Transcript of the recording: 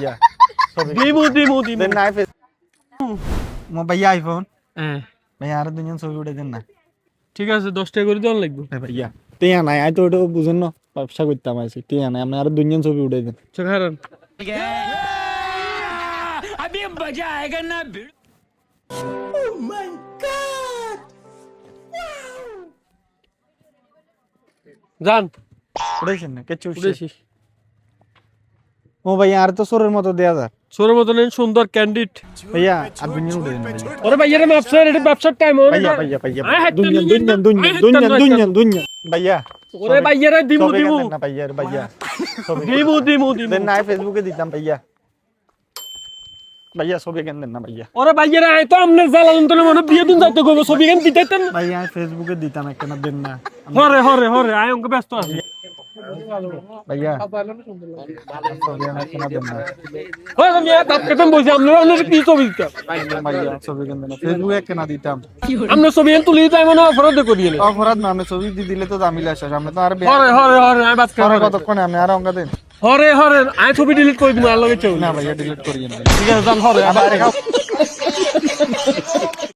ইয়া দিমু দেন না মো ভাইয়া আইফোন হ্যাঁ ভাইয়া আর দুজন ছবি উঠে দেন না ঠিক আছে 10 টাকা করে দেওয়া লাগবে ভাইয়া টিয়া নাই আই তো ওটা বুঝেন না ব্যবসা করতাম আইছি টিয়া নাই আপনি আর দুজন ছবি উঠে দেন চখারান জান উঠেছেন না কেচু উঠেছি ও ভাইয়া আর তো সোরের মতো দেয়া যায় সোর মতন সুন্দর ক্যান্ডিড ভাইয়া আর দুজন উঠে দেন ভাইয়া ওরে ভাইয়া রে ব্যবসা এটা ব্যবসার টাইম ওরে ভাইয়া দুজন ভাইয়া ওরে ভাইয়া রে দিমু না ভাইয়া ভাইয়া দিমু দেন না ফেসবুকে দিতাম ভাইয়া ভাইয়া ছবি কেন দেন না ভাইয়া ওরে ভাইয়া রে তো আমনে জ্বালান তো মনে বিয়ে দিন যাইতে কইবো ছবি কেন দিতেন ভাইয়া ফেসবুকে দিতাম একটা না দেন না হরে আয় অঙ্ক ব্যস্ত আছি ভাইয়া ছবি একটা না দেন না ওরে মিয়া দাঁত কেটে বসে আমনে অনেক কি ছবি দিতাম ভাইয়া ছবি কেন দেন না ফেসবুকে একটা না দিতাম আমনে ছবি কেন তুলি তাই মনে অপরাধ করে দিলে অপরাধ না আমি ছবি দিলে তো দামিলে আসে আমরা তো আর হরে আয় বাত পরে কতক্ষণে আপনি আর অঙ্ক দেন হরে আয় ছবি ডিলিট করে দিমু আর লগে চল না ভাইয়া ডিলিট করিয়েন ঠিক আছে জান হরে আবার